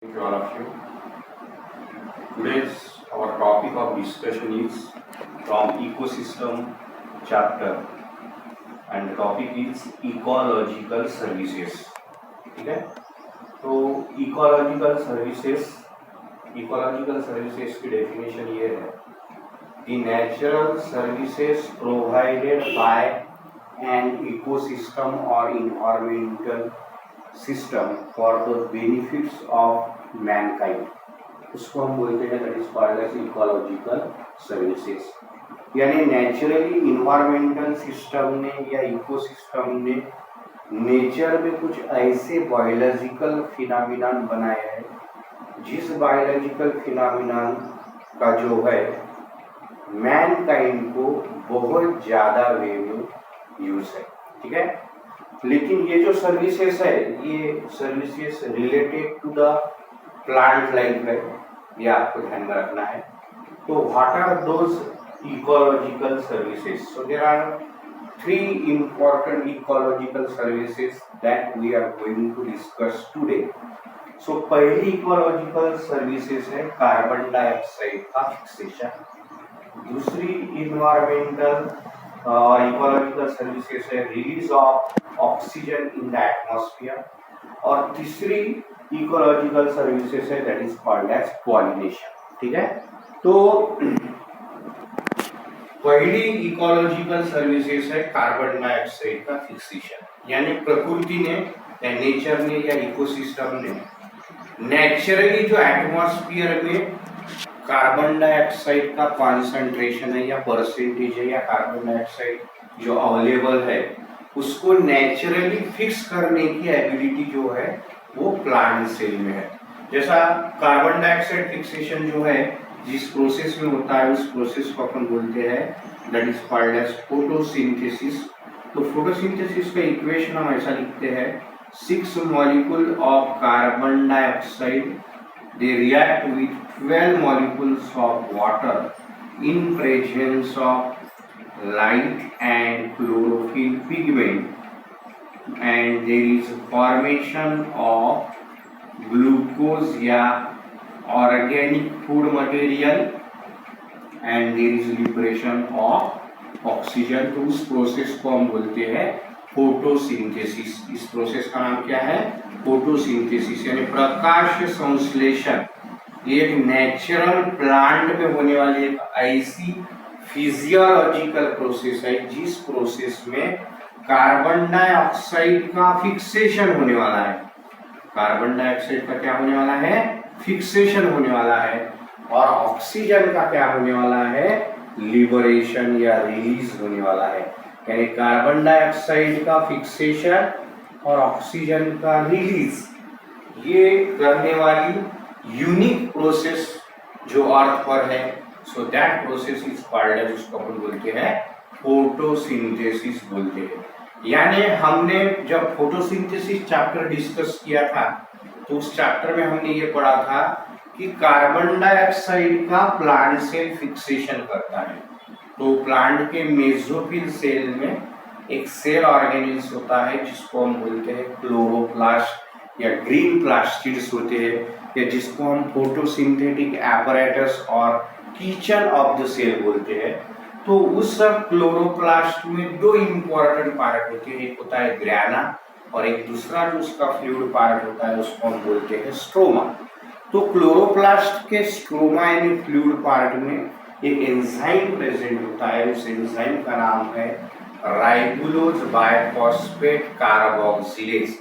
Thank you all of you. Today's our topic of discussion is from ecosystem chapter and the topic is ecological services. ठीक है, तो ecological services की definition ये है the natural services provided by an ecosystem और environmental system for the benefits of mankind, उसको हम बोलते हैं that is called as ecological services. यानी नेचुरली इन्वायरमेंटल सिस्टम ने या इकोसिस्टम ने नेचर में कुछ ऐसे बायोलॉजिकल फिनोमिनन बनाए हैं जिस बायोलॉजिकल फिनोमिनन का जो है मैनकाइंड को बहुत ज़्यादा वे में यूज है। ठीक है, लेकिन ये जो सर्विसेज है ये services related to the plant life है, ये आपको ध्यान में रखना है। तो what are those ecological services? So there are three important ecological services that we are going to discuss today. So पहली इकोलॉजिकल सर्विसेज है कार्बन डाइऑक्साइड का फिक्सेशन, दूसरी इन्वायरमेंटल इकोलॉजिकल सर्विसेज है release of oxygen in the atmosphere, और तीसरी इकोलॉजिकल services है that is called as pollination. ठीक है, तो पहली इकोलॉजिकल सर्विसेज है कार्बन डाइऑक्साइड का फिक्सेशन, यानी प्रकृति ने या नेचर ने या इकोसिस्टम ने नेचुरली जो एटमॉस्फेयर में कार्बन डाइऑक्साइड का कॉन्सेंट्रेशन है या परसेंटेज है या कार्बन डाइऑक्साइड जो अवेलेबल है उसको नेचुरली फिक्स करने की एबिलिटी जो है वो प्लांट सेल में है। जैसा कार्बन डाइऑक्साइड फिक्सेशन जो है जिस प्रोसेस में होता है उस प्रोसेस को अपन बोलते हैं that is called as photosynthesis. तो फोटोसिंथेसिस का इक्वेशन हम ऐसा लिखते हैं 6 molecule of carbon dioxide they react with 12 molecules of water in presence of light and chlorophyll pigment, and there is formation of glucose या organic food material and there is liberation of oxygen। तो उस process को हम बोलते हैं photosynthesis. इस process का नाम क्या है? फोटोसिंथेसिस, यानी प्रकाश संश्लेषण। ये एक नेचुरल प्लांट में होने वाली एक ऐसी फिजियोलॉजिकल प्रोसेस है जिस प्रोसेस में कार्बन डाइऑक्साइड का फिक्सेशन होने वाला है। कार्बन डाइऑक्साइड का क्या होने वाला है? फिक्सेशन होने वाला है। और ऑक्सीजन का क्या होने वाला है? लिबरेशन या रिलीज होने वाला है। यानी कार्बन डाइऑक्साइड का फिक्सेशन और ऑक्सीजन का रिलीज, ये करने वाली यूनिक प्रोसेस जो अर्थ पर है, सो दैट प्रोसेस इज कॉल्ड, जिसको अपन बोलते हैं फोटोसिंथेसिस बोलते हैं। यानी हमने जब फोटोसिंथेसिस चैप्टर डिस्कस किया था तो उस चैप्टर में हमने ये पढ़ा था कि कार्बन डाइऑक्साइड का प्लांट सेल फिक्सेशन करता है। तो प्लांट के मेसोफिल सेल में एक सेल ऑर्गेनेल्स होता है जिसको हम बोलते हैं क्लोरोप्लास्ट या ग्रीन प्लास्टिड्स होते हैं, या जिसको हम फोटोसिंथेटिक एपरेटस और किचन ऑफ द सेल बोलते हैं। तो उस क्लोरोप्लास्ट में दो इंपॉर्टेंट पार्ट होते हैं, एक होता है ग्राना और एक दूसरा जो उसका फ्लूइड पार्ट होता है उसको हम बोलते हैं स्ट्रोमा। तो क्लोरोप्लास्ट के स्ट्रोमा यानी फ्लूइड पार्ट में एक एंजाइम प्रेजेंट होता है, उस एंजाइम का नाम है राइबुलोज बाइफॉस्फेट कार्बोक्सिलेज।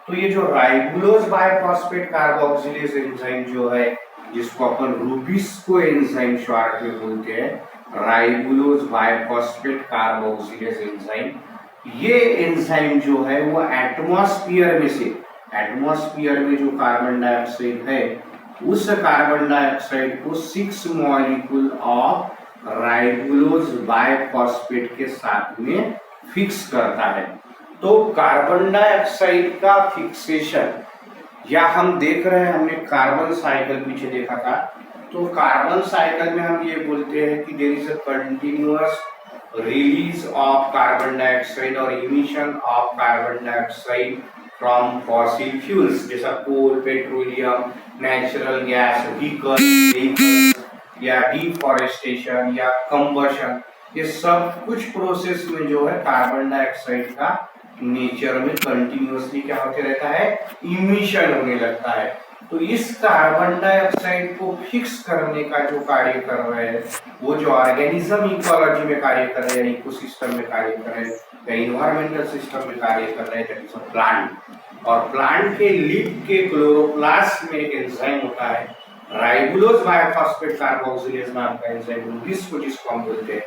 तो ये जो राइबुलोज बाइफॉस्फेट कार्बोक्सिलेज एंजाइम जो है, जिसको अपन रूबिस्को एंजाइम शॉर्ट में बोलते हैं, राइबुलोज बाइफॉस्फेट कार्बोक्सिलेज एंजाइम, ये एंजाइम जो है वो एटमॉस्फेयर में से, एटमॉस्फेयर में जो कार्बन डाइऑक्साइड है उस कार्बन डाइऑक्साइड को 6 मॉलिक्यूल ऑफ राइबुलोज बाइफॉस्फेट के साथ में फिक्स करता है। तो कार्बन डाइऑक्साइड का फिक्सेशन, या हम देख रहे हैं, हमने कार्बन साइकिल पीछे देखा था, तो कार्बन साइकिल में हम ये बोलते हैं कि there is a continuous release of carbon dioxide और emission of carbon dioxide from fossil fuels, जैसा coal, petroleum natural gas, vehicle या डिफॉरेस्टेशन या कंबशन, ये सब कुछ प्रोसेस में जो है कार्बन डाइऑक्साइड का नेचर में कंटिन्यूअसली क्या होते रहता है, इमिशन होने लगता है। तो इस कार्बन डाइऑक्साइड को फिक्स करने का जो कार्य कर रहे हैं, वो जो ऑर्गेनिज्म इकोलॉजी में कार्य कर रहे हैं, इकोसिस्टम में कार्य कर रहे हैं या इन्वायरमेंटल सिस्टम में कार्य कर रहे हैं, दैट इज अ प्लांट। और प्लांट के लीफ के क्लोरोप्लास्ट में एक एंजाइम होता है, राइबोलोज बायोफॉस्फेट कार्बोक्सिलेज नाम का एंजाइम, जिसको हम बोलते हैं,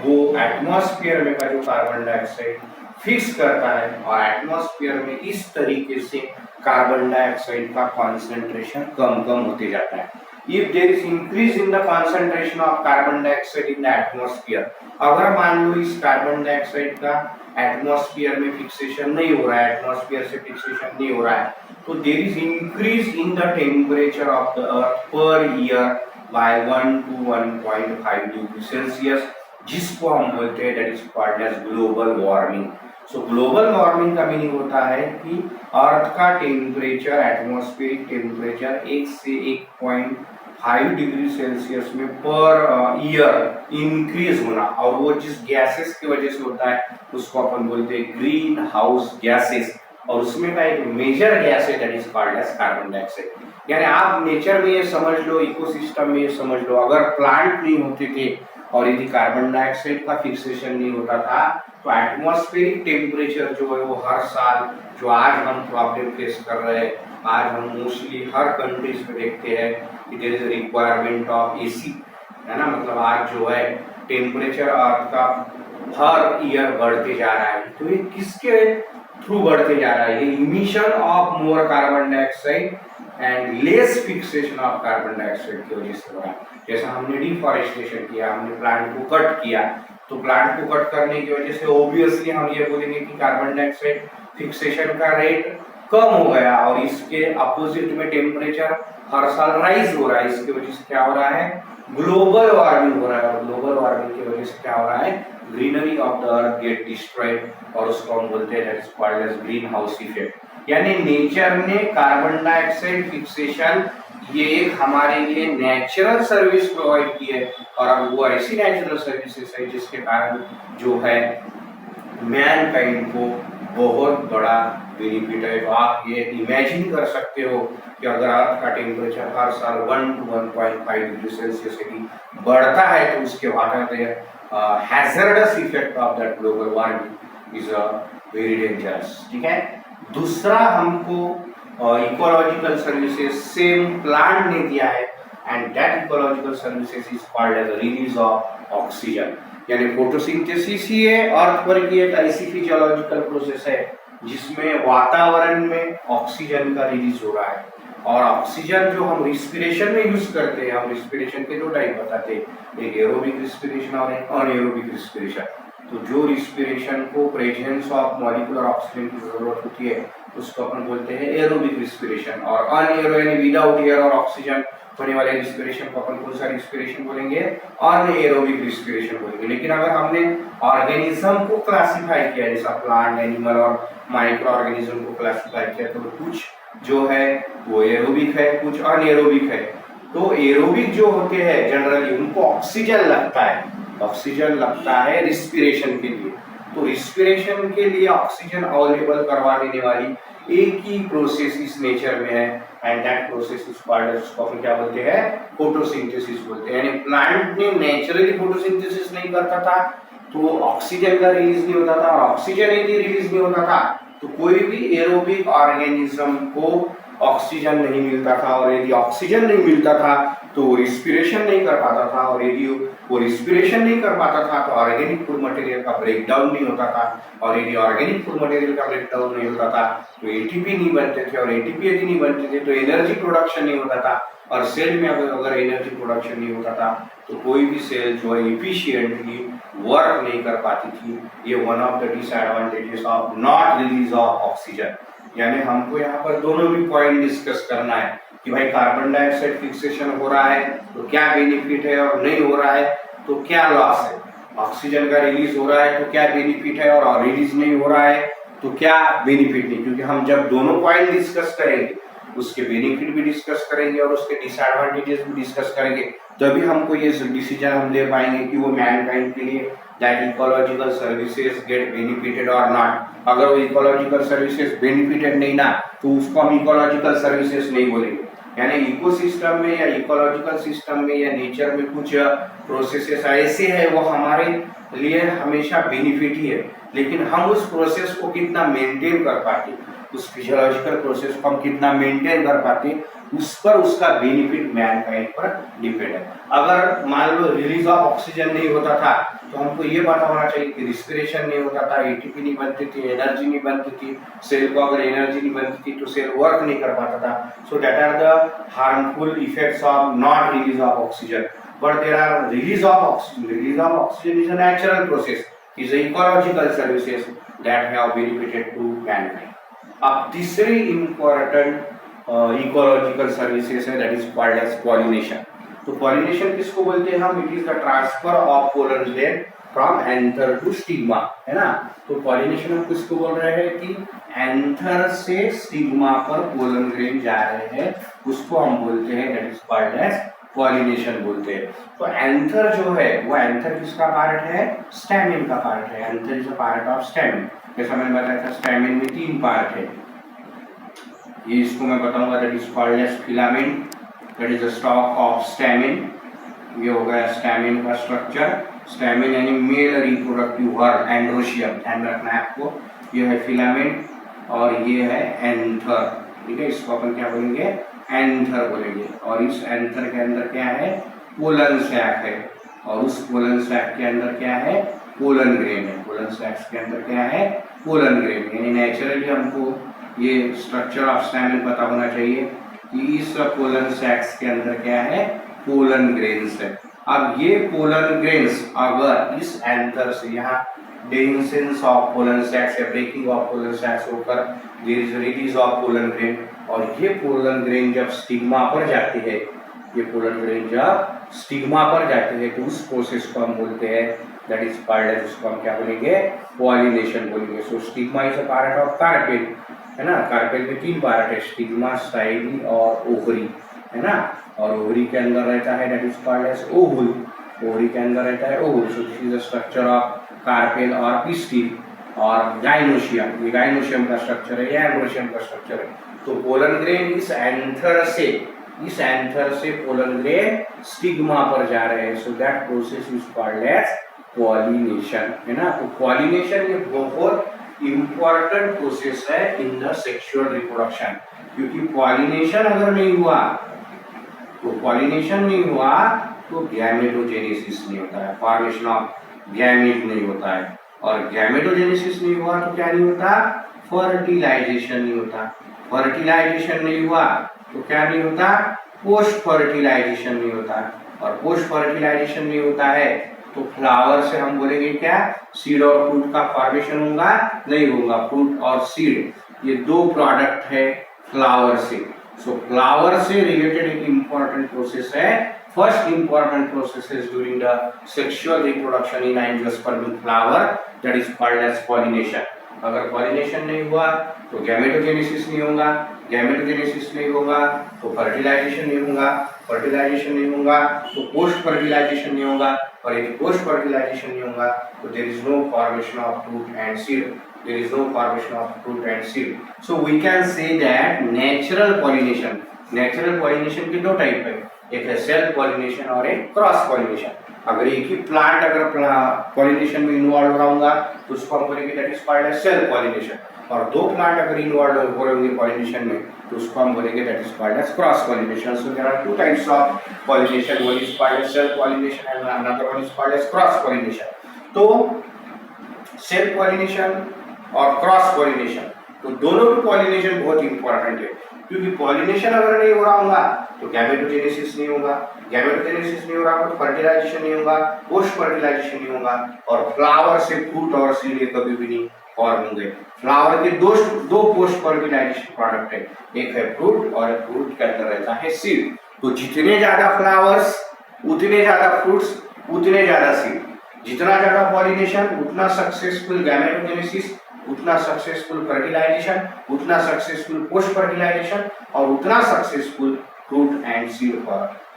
वो एटमॉस्फेयर में का जो कार्बन डाइऑक्साइड फिक्स करता है और एटमॉस्फेयर में इस तरीके से कार्बन डाइऑक्साइड का कॉन्सेंट्रेशन कम होते जाता है। If there is increase in the concentration of carbon dioxide in the atmosphere, अगर मान लो इस कार्बन डाइऑक्साइड का एटमॉस्फेयर में फिक्सेशन नहीं हो रहा है, एटमॉस्फेयर से फिक्सेशन नहीं हो रहा है, तो there is increase in the temperature of the earth per year by 1 to 1.5 degree Celsius, जिसको हम बोलते हैं that is called as global warming. So global warming का मीनिंग होता है कि अर्थ का टेम्परेचर, एटमॉस्फेरिक टेम्परेचर 1 से 1.5 डिग्री सेल्सियस में पर ईयर इंक्रीज होना, और वो जिस गैसेस की वजह से होता है उसको अपन बोलते हैं ग्रीन हाउस गैसेस, और उसमें का एक मेजर गैस है that is called as carbon dioxide. यानी आप नेचर में ये समझ लो, इकोसिस्टम में ये समझ लो, अगर प्लांट नहीं होते थे और यदि कार्बन डाइऑक्साइड का फिक्सेशन नहीं होता था, तो एटमॉस्फेरिक टेम्परेचर जो है वो हर साल, जो आज हम प्रॉब्लम फेस कर रहे हैं, आज हम मोस्टली हर कंट्रीज में देखते हैं कि there is requirement of AC, है ना, मतलब आज जो है टेम्परेचर अर्थ का हर ईयर बढ़ते जा रहा है। तो ये किसके थ्रू बढ़ते जा रहा है? ये emission of more carbon dioxide and less fixation of carbon dioxide की वजह से हो रहा है। जैसा हमने डिफॉरेस्टेशन किया, हमने प्लांट को कट किया, तो प्लांट को कट करने की वजह से ऑब्वियसली हम ये बोलेंगे कि कार्बन डाइऑक्साइड फिक्सेशन का रेट कम हो गया, और इसके अपोजिट में टेम्परेचर हर साल राइज हो रहा है। इसकी वजह से क्या हो रहा है? ग्लोबल वार्मिंग हो रहा है, और ग्लोबल वार्मिंग की वजह से क्या हो रहा है? Greenery of the earth get destroyed, और उसको हम बोलते हैं that is called as green house effect. यानी नेचर ने कार्बन डाइऑक्साइड फिक्सेशन ये एक हमारे लिए नेचुरल सर्विस प्रोवाइड की है, और वो ऐसी नेचुरल सर्विसेज है जिसके कारण जो है मैनकाइंड को बहुत बड़ा बेनिफिट है। तो आप ये इमेजिन कर सकते हो कि अगर अर्थ का टेम्परेचर हर साल 1 to 1.5 डिग्री सेल्सियस बढ़ता है, तो उसके बाद hazardous effect of that global warming is very dangerous. ठीक है, दूसरा हमको इकोलॉजिकल सर्विसेज सेम प्लांट ने दिया है, and that ecological services is called as release of oxygen. यानी फोटोसिंथेसिस ही है अर्थ पर की एक ऐसी फिजियोलॉजिकल प्रोसेस है जिसमें वातावरण में ऑक्सीजन का रिलीज हो रहा है, और ऑक्सीजन जो हम रिस्पिरेशन में यूज करते हैं, हम रिस्पिरेशन के दो टाइप बताते हैं, एक एरोबिक रिस्पिरेशन और एक अनएरोबिक रिस्पिरेशन। तो जो रिस्पिरेशन को प्रेजेंस ऑफ मॉलिक्यूलर ऑक्सीजन की जरूरत होती है उसको अपन बोलते हैं एरोबिक रिस्पिरेशन, और अनएरो यानी विदाउट एयर और ऑक्सीजन होने वाले रिस्पिरेशन को अपन कौन सा रिस्पिरेशन बोलेंगे? अनएरोबिक रिस्पिरेशन बोलेंगे। लेकिन अगर हमने ऑर्गेनिज्म को क्लासिफाई किया, जैसा प्लांट, एनिमल और माइक्रो ऑर्गेनिज्म को क्लासिफाई किया, तो कुछ जो है वो एरोबिक है, कुछ अनएरोबिक है। तो एरोबिक जो होते हैं जनरली उनको ऑक्सीजन लगता है, ऑक्सीजन लगता है रिस्पिरेशन के लिए। तो रिस्पिरेशन के लिए ऑक्सीजन अवेलेबल करवा देने वाली एक ही प्रोसेस इस नेचर में है, and that process is called, उसको अपन क्या बोलते हैं? फोटोसिंथेसिस बोलते हैं। यानी प्लांट ने नेचुरली फोटोसिंथेसिस नहीं करता था तो ऑक्सीजन का रिलीज नहीं होता था, और ऑक्सीजन यदि रिलीज नहीं होता था तो कोई भी एरोबिक ऑर्गेनिज्म को ऑक्सीजन नहीं मिलता था, और यदि ऑक्सीजन नहीं मिलता था तो वो रिस्पिरेशन नहीं कर पाता था, और यदि वो रिस्पिरेशन नहीं कर पाता था तो ऑर्गेनिक फूड मटेरियल का ब्रेकडाउन नहीं होता था, और यदि ऑर्गेनिक फूड मटेरियल का ब्रेकडाउन नहीं होता था तो एटीपी नहीं बनते थे, और एटीपी यदि नहीं बनते थे तो एनर्जी प्रोडक्शन नहीं होता था, और सेल में अगर एनर्जी प्रोडक्शन नहीं होता था तो कोई भी सेल जो है इफिशिएंटली वर्क नहीं कर पाती थी। ये one of the disadvantages of not release of oxygen. यानी हमको यहाँ पर दोनों भी पॉइंट डिस्कस करना है कि भाई कार्बन डाइऑक्साइड फिक्सेशन हो रहा है तो क्या बेनिफिट है, और नहीं हो रहा है तो क्या लॉस है। ऑक्सीजन का रिलीज हो रहा है तो क्या बेनिफिट है, और रिलीज नहीं हो रहा है तो क्या बेनिफिट नहीं। क्योंकि हम जब दोनों पॉइंट डिस्कस करेंगे उसके बेनिफिट भी डिस्कस करेंगे और उसके डिसएडवांटेजेस भी डिस्कस करेंगे, तभी हमको ये डिसीजन हम ले पाएंगे कि वो मैनकाइंड के लिए that ecological services get benefited और नॉट। अगर वो इकोलॉजिकल सर्विसेज बेनिफिटेड नहीं ना, तो उसको हम इकोलॉजिकल सर्विसेज नहीं बोलेंगे। यानी इकोसिस्टम में या इकोलॉजिकल सिस्टम में या नेचर में कुछ प्रोसेसेस ऐसे है वो हमारे लिए हमेशा बेनिफिट ही है, लेकिन हम उस प्रोसेस को कितना मेंटेन कर पाते, उस फिजियोलॉजिकल प्रोसेस को हम कितना मेंटेन कर पाते, उस पर उसका बेनिफिट मैनकाइंड पर डिपेंड है। अगर मान लो रिलीज ऑफ ऑक्सीजन नहीं होता था तो हमको ये पता होना चाहिए कि रिस्पिरेशन नहीं होता था, एटीपी नहीं बनती थी, एनर्जी नहीं बनती थी, सेल को अगर एनर्जी नहीं बनती थी तो सेल वर्क नहीं कर पाता था। So that are the harmful effects of not release of oxygen, but there are release of oxygen. Release of oxygen is a natural process, is a ecological services that have benefited to mankind. अब तीसरी important ecological services है that is called as pollination. तो pollination किसको बोलते हैं हम? It is the transfer of pollen grain from anther to stigma, है ना। तो पॉलिनेशन हम किसको बोल रहे हैं कि एंथर से स्टिग्मा पर पोलन ग्रेन जा रहे हैं, उसको हम बोलते हैं that is called as pollination बोलते हैं। तो एंथर जो है वो एंथर किसका पार्ट है? स्टैमिन का पार्ट है। Anther is a part of stamen. जैसा मैंने बताया था स्टैमिन में 3 पार्ट है, ये इसको मैं बताऊंगा that is called as filament, that is the stalk of stamen. ये हो गया स्टैमिन का स्ट्रक्चर। स्टैमिन यानी मेल रिप्रोडक्टिव हर्ब, एंड्रोशियम, ध्यान रखना है आपको। ये है फिलामेंट और ये है एंथर, ठीक है। इसको अपन क्या बोलेंगे? एंथर बोलेंगे। और इस एंथर के अंदर क्या है? पोलन सैक है, और उस पोलन सैक के अंदर क्या है? पोलन ग्रेन है। पोलन सैक्स के अंदर क्या है? Pollen grain. यानी नेचुरली हमको ये स्ट्रक्चर ऑफ स्टैमिन पता होना चाहिए कि इस पोलन सैक्स के अंदर क्या है? पोलन ग्रेन्स है। अब ये पोलन ग्रेन्स अगर इस एंथर से यहाँ डेंसेंस ऑफ पोलन सैक्स या ब्रेकिंग ऑफ पोलन सैक्स होकर there is release of pollen grain, और ये पोलन ग्रेन जब स्टिग्मा पर जाती है, ये पोलन ग्रेन जब स्टिग्मा पर जाती है तो उस प्रोसेस को हम बोलते हैं दैट इज कॉल्ड एज, उसको हम क्या बोलेंगे? पॉलिनेशन बोलेंगे। So stigma is a part of carpel, है ना। कार्पेल में 3 पार्ट है, स्टिग्मा, स्टाइली और ओवरी, है ना। और ओवरी के अंदर रहता है that is called as ovule. Ovary के अंदर रहता है ovule. So this is the structure of carpel और पिस्टिल। और गाइनोशियम, ये गाइनोशियम का स्ट्रक्चर है, ये एंड्रोशियम का स्ट्रक्चर है। तो पोलन ग्रेन इस एंथर से पोलन ग्रेन स्टिग्मा पर जा रहे हैं। So that process is called as pollination, है ना। तो पॉलिनेशन ये बहुत इंपॉर्टेंट प्रोसेस है इन द सेक्सुअल रिप्रोडक्शन, क्योंकि पॉलिनेशन अगर नहीं हुआ तो गैमेटोजेनेसिस नहीं होता है, फॉर्मेशन ऑफ गैमेट नहीं होता है, और गैमेटोजेनेसिस नहीं हुआ तो क्या नहीं होता? फर्टिलाइजेशन नहीं होता। फर्टिलाइजेशन नहीं हुआ तो क्या नहीं होता? पोस्ट फर्टिलाइजेशन नहीं होता, और पोस्ट फर्टिलाइजेशन नहीं होता है तो फ्लावर से हम बोलेंगे क्या? सीड और फ्रूट का फॉर्मेशन होगा? नहीं होगा। फ्रूट और सीड ये 2 प्रोडक्ट है फ्लावर से। सो फ्लावर से रिलेटेड एक इंपॉर्टेंट प्रोसेस है, first important process is during the sexual reproduction in angiospermic flower, that is called as pollination. अगर पॉलिनेशन नहीं हुआ तो गैमेटोजेनेसिस नहीं होगा, गैमेटोजेनेसिस नहीं होगा तो फर्टिलाइजेशन नहीं होगा, फर्टिलाइजेशन नहीं होगा तो पोस्ट फर्टिलाइजेशन नहीं होगा, और यदि पोस्ट फर्टिलाइजेशन नहीं होगा तो there is no formation of fruit and seed, there is no formation of fruit and seed. So we can say that natural pollination के 2 टाइप है, एक है सेल्फ पॉलिनेशन और एक क्रॉस पॉलिनेशन। अगर एक ही प्लांट अगर पॉलिनेशन में इन्वॉल्व रहूंगा तो उसको हम बोलेंगे that is called as self pollination, और 2 प्लांट अगर इन्वॉल्व हो रहे होंगे पॉलिनेशन में तो उसको हम बोलेंगे that is called as cross pollination. So there are 2 types of pollination, one is called as self pollination and another one is called as cross pollination. तो सेल्फ पॉलिनेशन और क्रॉस पॉलिनेशन, तो दोनों भी पॉलिनेशन बहुत important है, क्योंकि pollination अगर नहीं हो रहा होगा तो गैमेटोजेनेसिस नहीं होगा, गैमेटोजेनेसिस नहीं हो रहा तो फर्टिलाइजेशन नहीं होगा, पोस्ट फर्टिलाइजेशन नहीं होगा, और फ्लावर से फ्रूट और सीड कभी भी नहीं फॉर्म होंगे। फ्लावर के 2 पोस्ट फर्टिलाइजेशन प्रोडक्ट है, एक है फ्रूट और एक फ्रूट के अंदर रहता है सीड। तो जितने ज्यादा फ्लावर्स उतने ज्यादा फ्रूट्स उतने ज्यादा सीड, जितना ज्यादा पॉलिनेशन उतना सक्सेसफुल गैमेटोजेनेसिस, उतना सक्सेसफुल फर्टिलाइजेशन, उतना सक्सेसफुल पोस्ट फर्टिलाइजेशन और उतना successful fruit and seed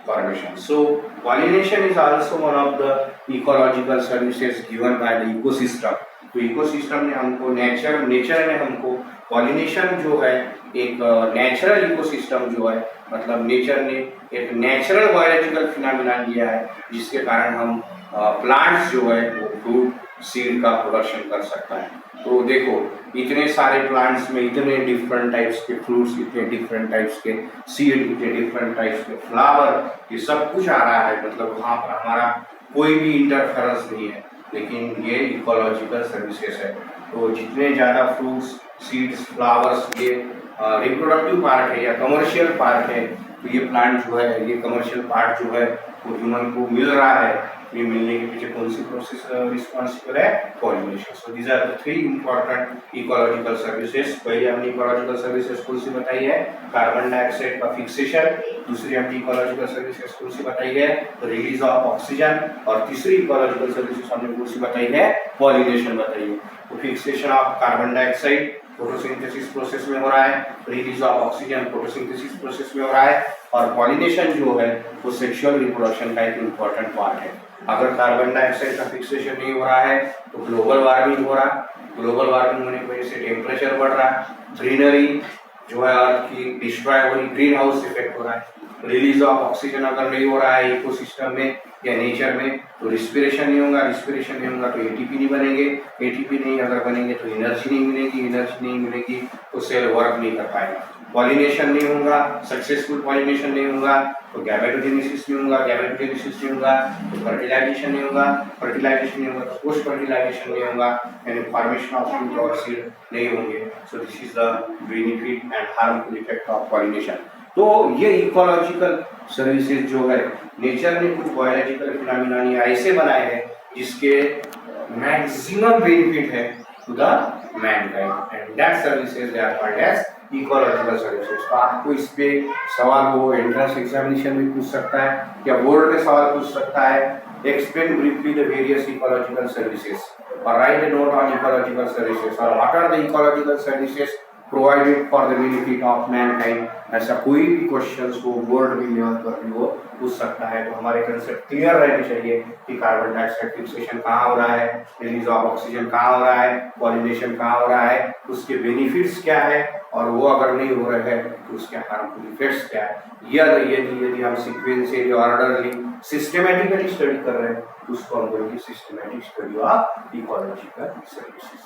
formation. So pollination is also one of the ecological services given by the ecosystem. तो इकोसिस्टम ने हमको नेचर ने हमको पॉलिनेशन जो है एक नेचुरल इकोसिस्टम जो है, मतलब नेचर ने एक नेचुरल बायोलॉजिकल फिनोमेना दिया है जिसके कारण हम प्लांट्स जो है वो फ्रूट सीड का प्रोडक्शन कर सकता है। तो देखो इतने सारे प्लांट्स में इतने डिफरेंट टाइप्स के फ्रूट्स, इतने डिफरेंट टाइप्स के सीड, इतने डिफरेंट टाइप्स के फ्लावर, ये सब कुछ आ रहा है, मतलब वहाँ पर हमारा कोई भी इंटरफेरेंस नहीं है, लेकिन ये इकोलॉजिकल सर्विसेज है। तो जितने ज़्यादा फ्रूट्स, सीड्स, फ्लावर्स ये रिप्रोडक्टिव पार्ट है या कमर्शियल पार्ट है, तो ये प्लांट जो है, ये कमर्शियल पार्ट जो है वो ह्यूमन को मिल रहा है। ये मिलने के पीछे कौन सी प्रोसेस रिस्पॉन्सिबल है? Pollination. So these are the three important ecological services. पहले हमने इकोलॉजिकल सर्विसेज कौन सी बताई है? कार्बन डाइऑक्साइड का फिक्सेशन। दूसरी हमने इकोलॉजिकल सर्विसेज कौन सी बताई है? Release of oxygen. और तीसरी इकोलॉजिकल सर्विसेज हमने कौन सी बताई है? पॉलिनेशन बताई है। तो fixation of carbon dioxide photosynthesis process में हो रहा है, release of oxygen photosynthesis process में हो रहा है, और पॉलिनेशन जो है वो सेक्सुअल रिप्रोडक्शन का एक इम्पोर्टेंट पार्ट है। अगर कार्बन डाइऑक्साइड का फिक्सेशन नहीं हो रहा है तो ग्लोबल वार्मिंग हो रहा है। ग्लोबल वार्मिंग होने की वजह से टेम्परेचर बढ़ रहा है, ग्रीनरी जो है अर्थ की डिस्ट्रॉय हो रही, ग्रीन हाउस इफेक्ट हो रहा है। रिलीज ऑफ ऑक्सीजन अगर नहीं हो रहा है इकोसिस्टम में या नेचर में तो रिस्पिरेशन नहीं होगा, रिस्पिरेशन नहीं होगा तो एटीपी नहीं बनेंगे, एटीपी नहीं अगर बनेंगे तो एनर्जी नहीं मिलेगी, एनर्जी नहीं मिलेगी तो सेल वर्क नहीं कर पाएगा। पॉलिनेशन नहीं होगा, सक्सेसफुल पॉलिनेशन नहीं होगा तो गैमेटोजेनेसिस नहीं होगा, गैमेटोजेनेसिस नहीं होगा तो फर्टिलाइजेशन नहीं होगा, फर्टिलाइजेशन नहीं होगा तो पोस्ट फर्टिलाइजेशन नहीं होगा, यानी फॉर्मेशन ऑफ फ्रूट और सीड नहीं होंगे। सो this is the benefit and harmful effect of pollination. तो ये इकोलॉजिकल सर्विसेज जो है, नेचर ने कुछ बायोलॉजिकल फिनोमेना ऐसे बनाए हैं जिसके मैक्सिमम बेनिफिट है to the mankind and that services they are called as ecological services. तो आपको इस पे सवाल वो एंट्रेंस एग्जामिनेशन में पूछ सकता है या बोर्ड में सवाल पूछ सकता है। Explain briefly the various ecological services और write a note on ecological services और what are the ecological services provided for the benefit of mankind. ऐसा कोई भी क्वेश्चंस को बोर्ड भी लेवल पर भी वो पूछ सकता है। तो हमारे कंसेप्ट क्लियर रहने चाहिए कि कार्बन डाइऑक्साइड फिक्सेशन कहाँ हो रहा है, रिलीज ऑफ ऑक्सीजन कहाँ हो रहा है, पॉलिनेशन कहाँ हो रहा है, उसके बेनिफिट्स क्या है, और वो अगर नहीं हो रहे हैं तो उसके हार्मफुल इफेक्ट्स क्या है। यदि हम सीक्वेंशियली ऑर्डरली सिस्टमैटिकली स्टडी कर रहे हैं तो उसको हम बोलेंगे systematic study of ecological services.